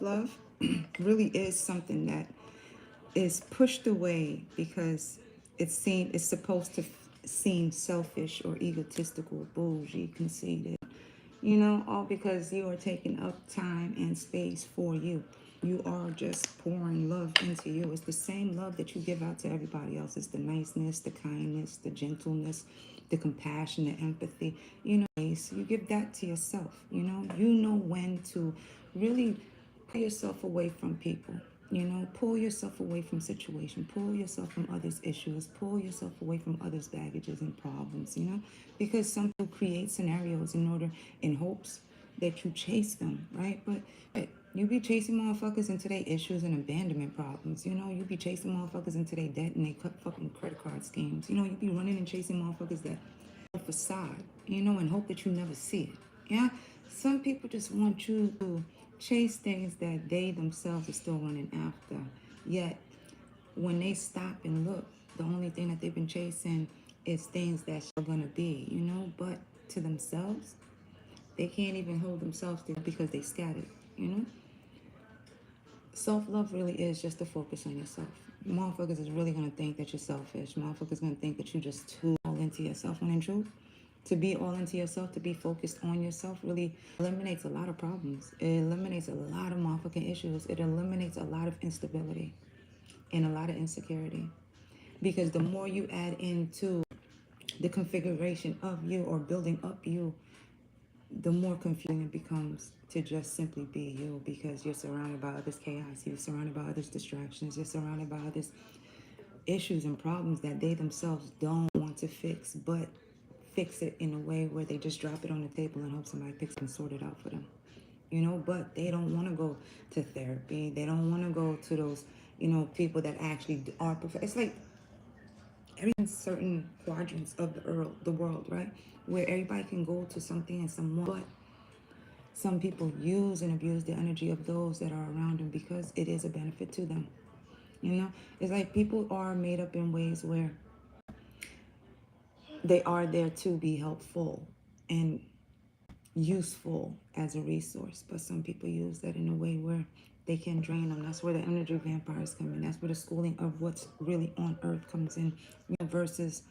self-love really is something that is pushed away because it's supposed to seem selfish or egotistical, bougie, conceited, all because you are taking up time and space for you. You are just pouring love into you. It's the same love that you give out to everybody else. It's the niceness, the kindness, the gentleness, the compassion, the empathy. You give that to yourself. You know when to really pull yourself away from people. Pull yourself away from situation, pull yourself from others' issues, pull yourself away from others' baggages and problems, because some people create scenarios in hopes that you chase them, right? But you be chasing motherfuckers into their issues and abandonment problems, you be chasing motherfuckers into their debt and they fucking credit card schemes, you be running and chasing motherfuckers that facade, and hope that you never see it. Yeah, some people just want you to chase things that they themselves are still running after. Yet, when they stop and look, the only thing that they've been chasing is things that are gonna be, But to themselves, they can't even hold themselves there because they scattered, you know. Self-love really is just to focus on yourself. Motherfuckers is really gonna think that you're selfish. Motherfuckers gonna think that you're just too all into yourself. When in truth, to be all into yourself, to be focused on yourself, really eliminates a lot of problems. It eliminates a lot of motherfucking issues. It eliminates a lot of instability and a lot of insecurity. Because the more you add into the configuration of you or building up you, the more confusing it becomes to just simply be you, because you're surrounded by others' chaos, you're surrounded by others' distractions, you're surrounded by others' issues and problems that they themselves don't want to fix, but fix it in a way where they just drop it on the table and hope somebody picks it and sort it out for them. But they don't want to go to therapy. They don't want to go to those, people that actually are perfect. It's like every certain quadrants of the world, right? Where everybody can go to something and someone, but some people use and abuse the energy of those that are around them because it is a benefit to them. It's like people are made up in ways where they are there to be helpful and useful as a resource, but some people use that in a way where they can drain them. That's where the energy vampires come in. That's where the schooling of what's really on earth comes in, versus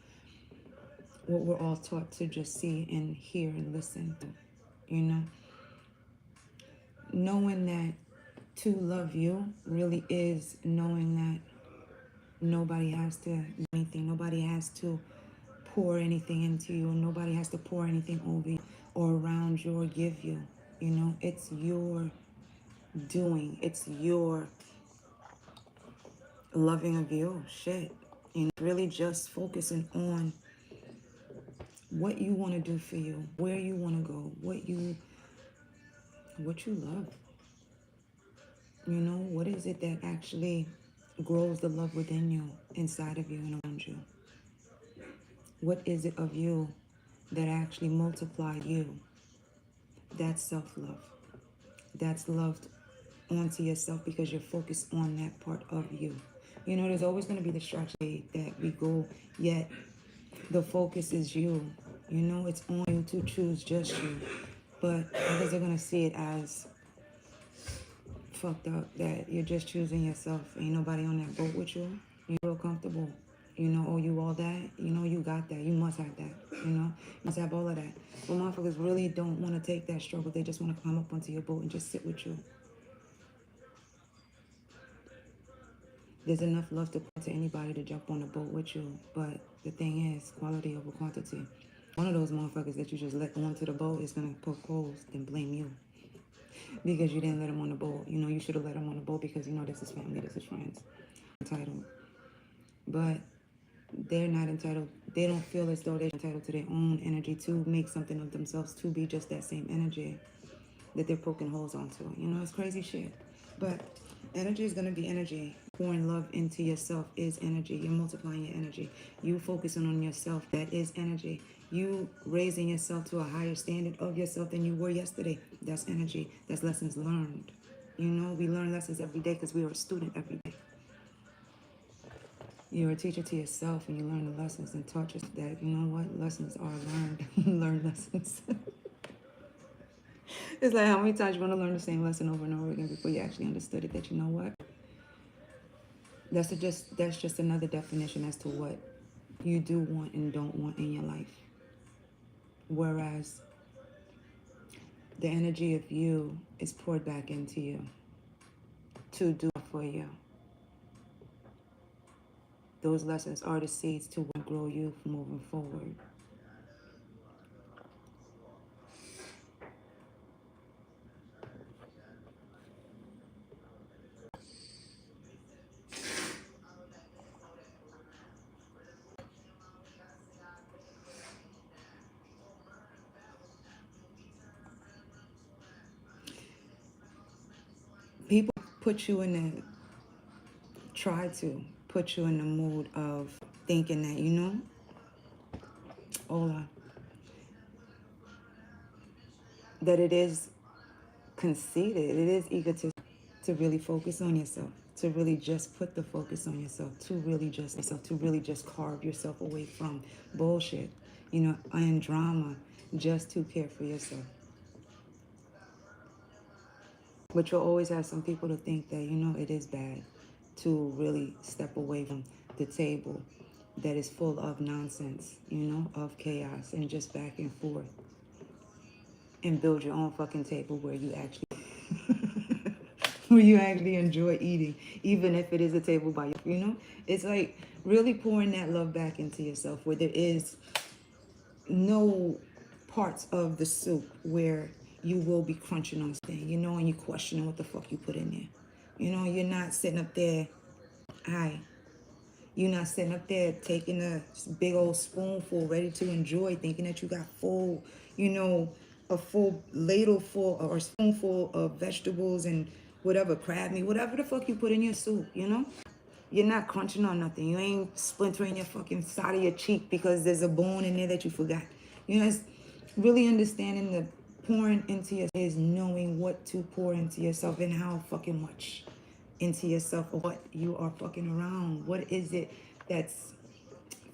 what we're all taught to just see and hear and listen to. Knowing that to love you really is knowing that nobody has to do anything, nobody has to pour anything into you, nobody has to pour anything over you or around you or give you. It's your doing, it's your loving of you. Shit. Really just focusing on what you want to do for you, where you want to go, what you love. What is it that actually grows the love within you, inside of you and around you? What is it of you that actually multiplied you? That's self-love. That's loved onto yourself because you're focused on that part of you. There's always going to be the structure that we go, yet the focus is you. It's on you to choose just you. But others are going to see it as fucked up that you're just choosing yourself. Ain't nobody on that boat with you. You feel comfortable. Oh, you all that. You got that. You must have that. You must have all of that. But motherfuckers really don't want to take that struggle. They just want to climb up onto your boat and just sit with you. There's enough love to put to anybody to jump on the boat with you. But the thing is, quality over quantity. One of those motherfuckers that you just let onto the boat is going to propose and blame you. Because you didn't let them on the boat. You should have let them on the boat because, this is family, this is friends. Entitled. But they're not entitled. They don't feel as though they're entitled to their own energy to make something of themselves, to be just that same energy that they're poking holes onto. It's crazy shit. But energy is going to be energy. Pouring love into yourself is energy. You're multiplying your energy. You focusing on yourself, that is energy. You raising yourself to a higher standard of yourself than you were yesterday, that's energy. That's lessons learned. We learn lessons every day because we are a student every day. You're a teacher to yourself and you learn the lessons and taught yourself that, lessons are learned. Learn lessons. It's like how many times you want to learn the same lesson over and over again before you actually understood it, that you know what? That's just another definition as to what you do want and don't want in your life. Whereas the energy of you is poured back into you to do for you. Those lessons are the seeds to grow you moving forward. People put you in the try to put you in the mood of thinking that, you know, Ola, that it is conceited, it is egotistic to really focus on yourself, to really just put the focus on yourself, to really just carve yourself away from bullshit, you know, and drama, just to care for yourself. But you'll always have some people to think that, you know, it is bad to really step away from the table that is full of nonsense, you know, of chaos and just back and forth, and build your own fucking table where you actually where you actually enjoy eating, even if it is a table by you know. It's like really pouring that love back into yourself, where there is no parts of the soup where you will be crunching on thing, you know, and you questioning what the fuck you put in there. You know, you're not sitting up there, hi. You're not sitting up there taking a big old spoonful ready to enjoy, thinking that you got full, you know, a full ladle full or spoonful of vegetables and whatever, crab meat, whatever the fuck you put in your soup, you know? You're not crunching on nothing. You ain't splintering your fucking side of your cheek because there's a bone in there that you forgot. You know, it's really understanding the pouring into yourself is knowing what to pour into yourself and how fucking much into yourself, or what you are fucking around. What is it that's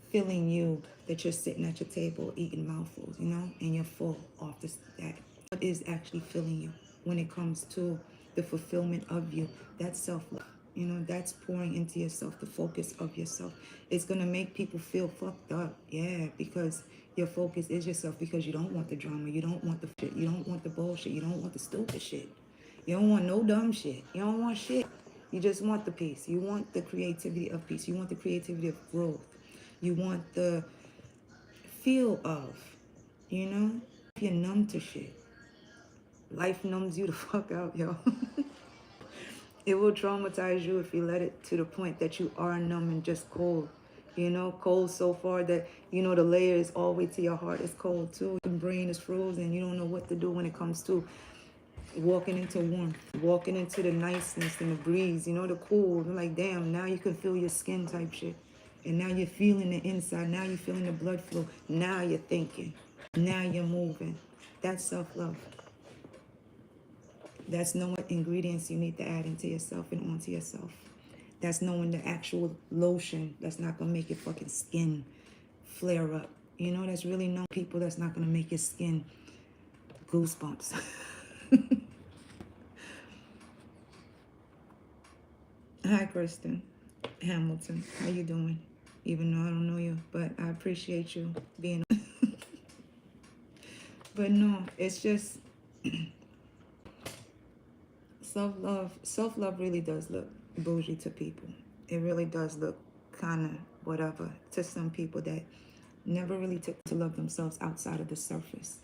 filling you, that you're sitting at your table eating mouthfuls, you know, and you're full off this, that. What is actually filling you when it comes to the fulfillment of you? That's self-love. You know, that's pouring into yourself, the focus of yourself. It's going to make people feel fucked up. Yeah, because your focus is yourself, because you don't want the drama. You don't want the shit. You don't want the bullshit. You don't want the stupid shit. You don't want no dumb shit. You don't want shit. You just want the peace. You want the creativity of peace. You want the creativity of growth. You want the feel of, you know? If you're numb to shit, life numbs you the fuck out, yo. It will traumatize you if you let it to the point that you are numb and just cold. You know, cold so far that, you know, the layers all the way to your heart is cold too. Your brain is frozen. You don't know what to do when it comes to walking into warmth, walking into the niceness and the breeze, you know, the cool. Like, damn, now you can feel your skin type shit. And now you're feeling the inside. Now you're feeling the blood flow. Now you're thinking. Now you're moving. That's self-love. That's knowing what ingredients you need to add into yourself and onto yourself. That's knowing the actual lotion that's not going to make your fucking skin flare up. You know, that's really knowing people that's not going to make your skin goosebumps. Hi, Kristen Hamilton. How you doing? Even though I don't know you, but I appreciate you being. But no, it's just self-love. Self-love really does look bougie to people. It really does look kind of whatever to some people that never really took to love themselves outside of the surface.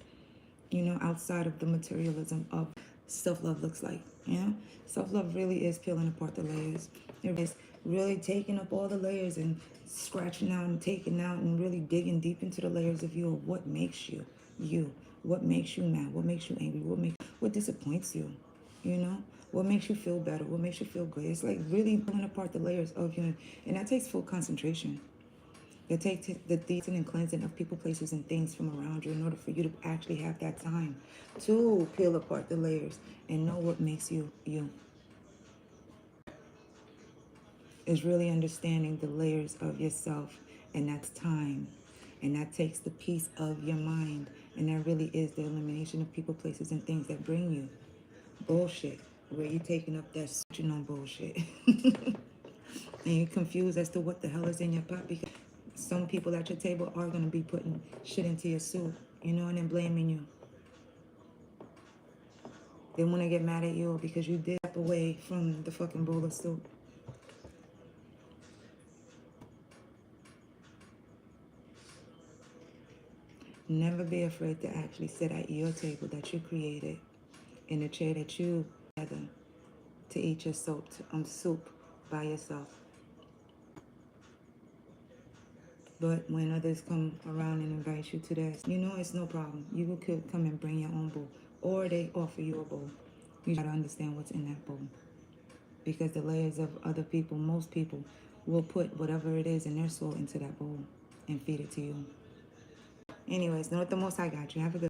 You know, outside of the materialism of self-love looks like. You know, self-love really is peeling apart the layers. It is really taking up all the layers and scratching out and taking out and really digging deep into the layers of you, of what makes you you, what makes you mad, what makes you angry, what disappoints you, you know, what makes you feel better, what makes you feel good. It's like really pulling apart the layers of you, and that takes full concentration. It takes the deepening and cleansing of people, places, and things from around you in order for you to actually have that time to peel apart the layers and know what makes you you. Is really understanding the layers of yourself, and that's time. And that takes the peace of your mind And that really is the elimination of people, places, and things that bring you bullshit. Where you taking up that switching on bullshit. And you're confused as to what the hell is in your pot, because some people at your table are going to be putting shit into your soup, you know, and then blaming you. They want to get mad at you because you did step away from the fucking bowl of soup. Never be afraid to actually sit at your table that you created, in the chair that you together, to eat your soup by yourself. But when others come around and invite you to that, you know it's no problem. You could come and bring your own bowl, or they offer you a bowl. You gotta understand what's in that bowl, because the layers of other people, most people, will put whatever it is in their soul into that bowl and feed it to you. Anyways, know what the most I got you. Have a good